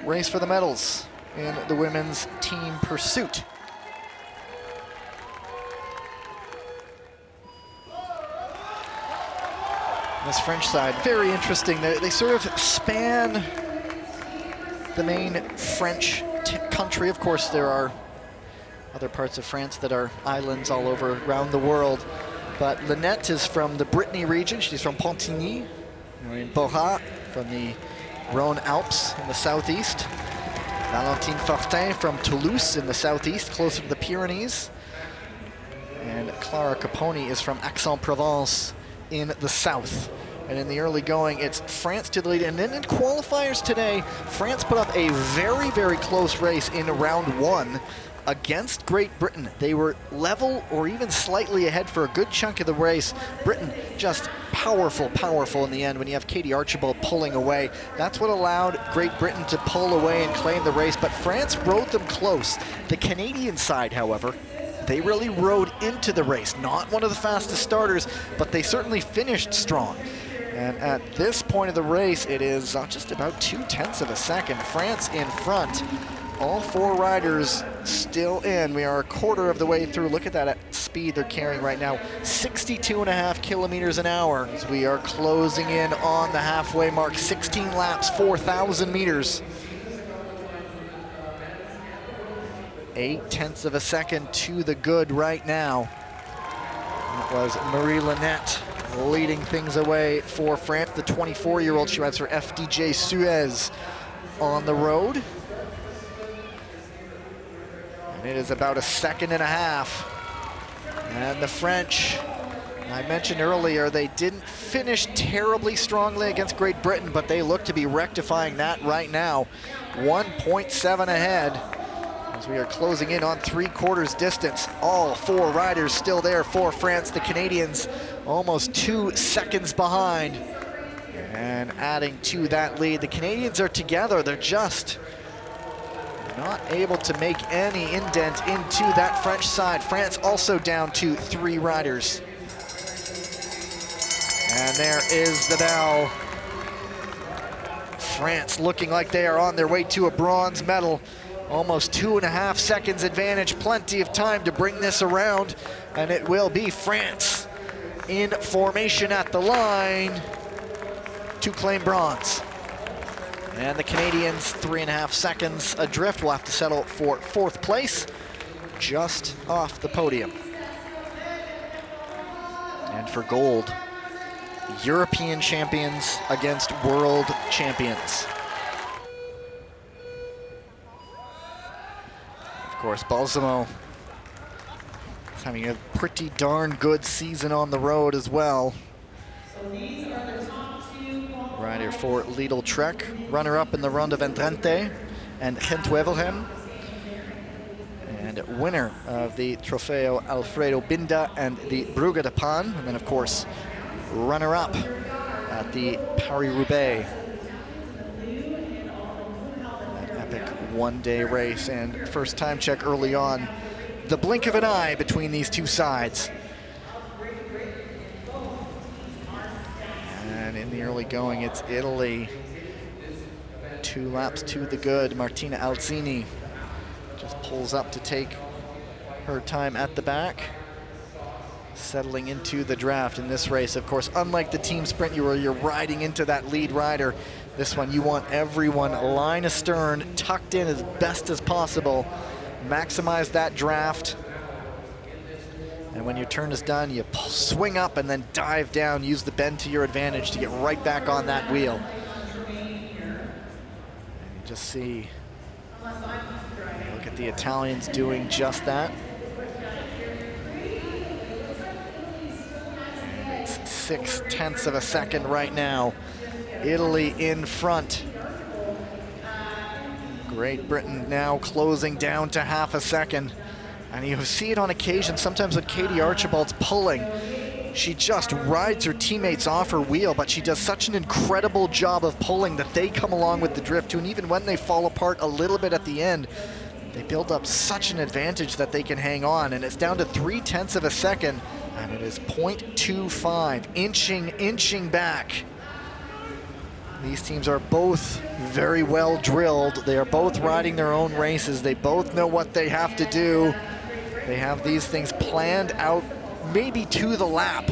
race for the medals in the women's team pursuit. This French side, very interesting. They sort of span the main French country. Of course, there are other parts of France that are islands all over around the world. But Lynette is from the Brittany region. She's from Pontigny. Maureen Borat from the Rhône Alps in the southeast. Valentine Fortin from Toulouse in the southeast, closer to the Pyrenees. And Clara Caponi is from Aix-en-Provence in the south. And in the early going, it's France to the lead. And then in qualifiers today, France put up a very, very close race in round one against Great Britain. They were level or even slightly ahead for a good chunk of the race. Britain just powerful, powerful in the end when you have Katie Archibald pulling away. That's what allowed Great Britain to pull away and claim the race, but France rode them close. The Canadian side, however, they really rode into the race. Not one of the fastest starters, but they certainly finished strong. And at this point of the race, it is just about 2/10 of a second. France in front. All four riders still in. We are a quarter of the way through. Look at that speed they're carrying right now. 62.5 kilometers an hour as we are closing in on the halfway mark. 16 laps, 4,000 meters. 0.8 of a second to the good right now. That was Marie Lynette leading things away for France. The 24-year-old, she rides for FDJ Suez on the road. And it is about 1.5 seconds. And the French, I mentioned earlier, they didn't finish terribly strongly against Great Britain, but they look to be rectifying that right now. 1.7 ahead as we are closing in on 3/4 distance. All four riders still there for France. The Canadians almost 2 seconds behind. And adding to that lead, the Canadians are together. They're just not able to make any indent into that French side. France also down to 3 riders. And there is the bell. France looking like they are on their way to a bronze medal. Almost 2.5 seconds advantage, plenty of time to bring this around, and it will be France in formation at the line to claim bronze. And the Canadians 3.5 seconds adrift. Will have to settle for 4th place, just off the podium. And for gold, European champions against world champions. Of course, Balsamo is having a pretty darn good season on the road as well. Rider for Lidl Trek, runner-up in the Ronde van Drenthe and Gent-Wevelgem, and winner of the Trofeo Alfredo Binda and the Brugge de Pan, and then of course runner-up at the Paris-Roubaix. That epic one-day race, and first time check early on, the blink of an eye between these two sides. And in the early going, it's Italy. 2 laps to the good. Martina Alzini just pulls up to take her time at the back. Settling into the draft in this race. Of course, unlike the team sprint, where you're riding into that lead rider, this one you want everyone line astern, tucked in as best as possible. Maximize that draft. And when your turn is done, you swing up and then dive down, use the bend to your advantage to get right back on that wheel. And you just see, look at the Italians doing just that. And it's 0.6 of a second right now. Italy in front. Great Britain now closing down to 0.5 seconds. And you see it on occasion, sometimes when Katie Archibald's pulling, she just rides her teammates off her wheel, but she does such an incredible job of pulling that they come along with the drift too. And even when they fall apart a little bit at the end, they build up such an advantage that they can hang on. And it's down to 0.3 of a second, and it is 0.25, inching back. These teams are both very well drilled. They are both riding their own races. They both know what they have to do. They have these things planned out, maybe to the lap.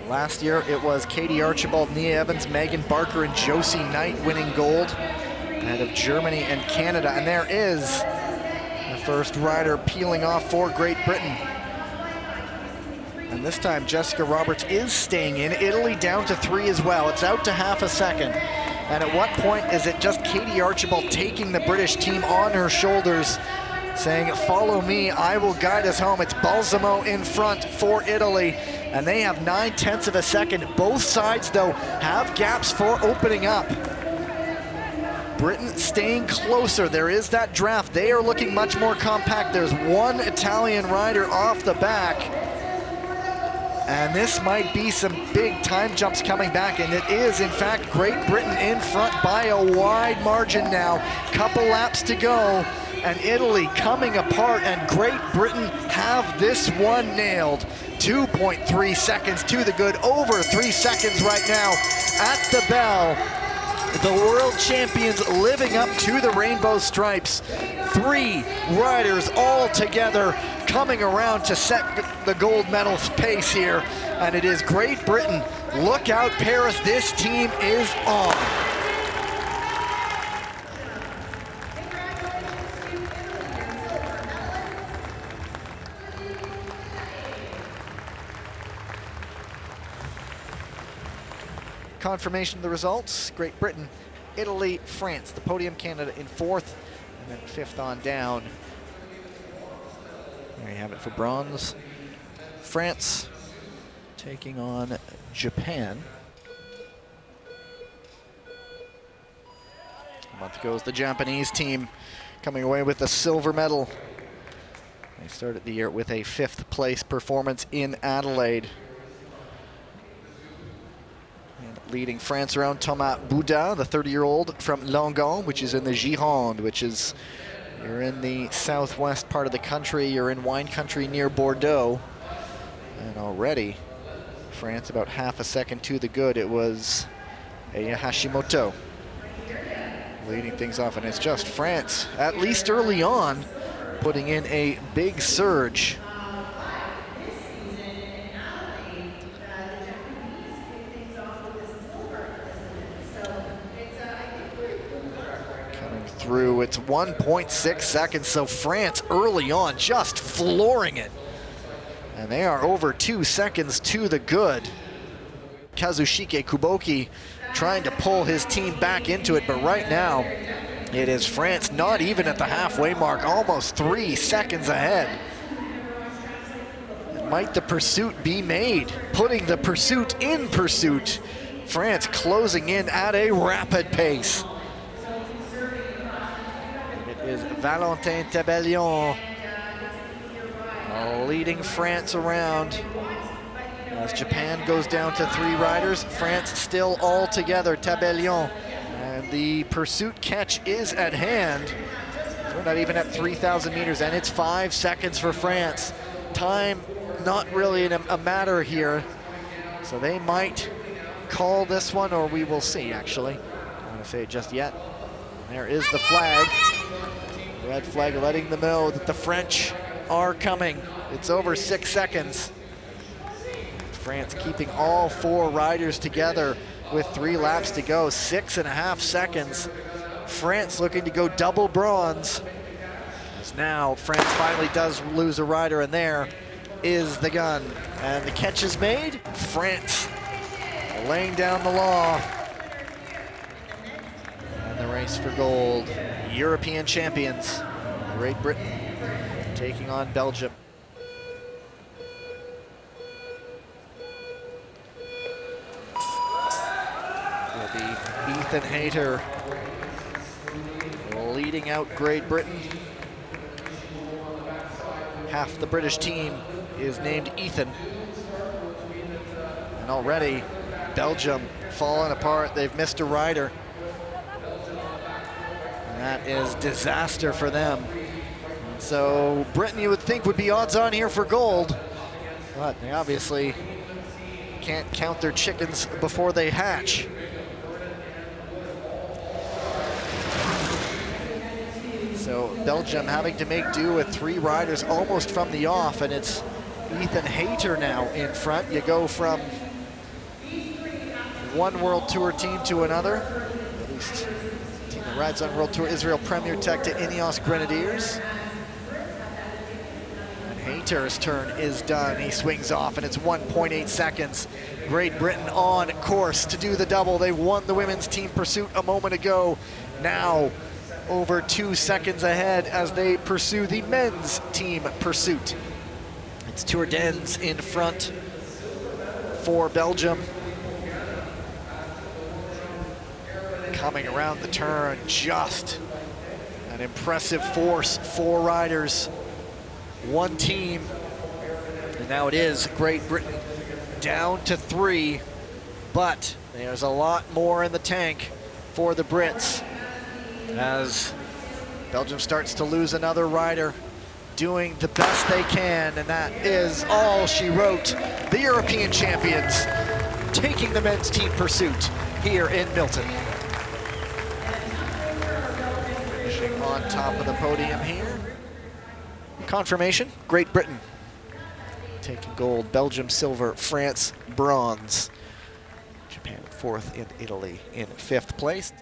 Last year, it was Katie Archibald, Nia Evans, Megan Barker, and Josie Knight winning gold ahead of Germany and Canada. And there is the first rider peeling off for Great Britain. And this time, Jessica Roberts is staying in. Italy down to 3 as well. It's out to half a second. And at what point is it just Katie Archibald taking the British team on her shoulders, saying, follow me, I will guide us home. It's Balsamo in front for Italy, and they have 9/10 of a second. Both sides, though, have gaps for opening up. Britain staying closer. There is that draft. They are looking much more compact. There's one Italian rider off the back. And this might be some big time jumps coming back, and it is, in fact, Great Britain in front by a wide margin now. Couple laps to go, and Italy coming apart, and Great Britain have this one nailed. 2.3 seconds to the good, over 3 seconds right now at the bell. The world champions living up to the rainbow stripes. 3 riders all together coming around to set the gold medal pace here. And it is Great Britain. Look out, Paris, this team is on. Confirmation of the results: Great Britain, Italy, France, the podium, Canada in 4th, and then 5th on down. There you have it for bronze. France taking on Japan. A month goes the Japanese team, coming away with a silver medal. They started the year with a 5th place performance in Adelaide. Leading France around, Thomas Bouda, the 30-year-old from Langon, which is in the Gironde, which is, you're in the southwest part of the country, you're in wine country near Bordeaux. And already, France about half a second to the good. It was Eya Hashimoto leading things off, and it's just France, at least early on, putting in a big surge. Through, it's 1.6 seconds, so France early on just flooring it. And they are over 2 seconds to the good. Kazushige Kuboki trying to pull his team back into it, but right now it is France not even at the halfway mark, almost 3 seconds ahead. Might the pursuit be made? Putting the pursuit in pursuit. France closing in at a rapid pace. Is Valentin Tabellion leading France around as Japan goes down to 3 riders. France still all together, Tabellion, and the pursuit catch is at hand. We're not even at 3,000 meters, and it's 5 seconds for France. Time not really a matter here, so they might call this one, or we will see. Actually, I don't want to say it just yet. There is the flag. Red flag letting them know that the French are coming. It's over 6 seconds. France keeping all 4 riders together with 3 laps to go. 6.5 seconds. France looking to go double bronze. As now France finally does lose a rider, and there is the gun. And the catch is made. France laying down the law. And the race for gold. European champions, Great Britain, taking on Belgium. Will be Ethan Hayter leading out Great Britain. Half the British team is named Ethan. And already Belgium falling apart. They've missed a rider. That is disaster for them. So Britain, you would think, would be odds on here for gold, but they obviously can't count their chickens before they hatch. So Belgium having to make do with 3 riders almost from the off, and it's Ethan Hayter now in front. You go from one World Tour team to another, at least the team that rides on World Tour, Israel Premier Tech to Ineos Grenadiers. And Hayter's turn is done. He swings off, and it's 1.8 seconds. Great Britain on course to do the double. They won the women's team pursuit a moment ago. Now over 2 seconds ahead as they pursue the men's team pursuit. It's Tour Dens in front for Belgium. Coming around the turn, just an impressive force. 4 riders, 1 team. And now it is Great Britain down to 3, but there's a lot more in the tank for the Brits as Belgium starts to lose another rider, doing the best they can, and that is all she wrote. The European champions taking the men's team pursuit here in Milton. Finishing on top of the podium here. Confirmation, Great Britain taking gold, Belgium silver, France bronze, Japan 4th, and Italy in 5th place.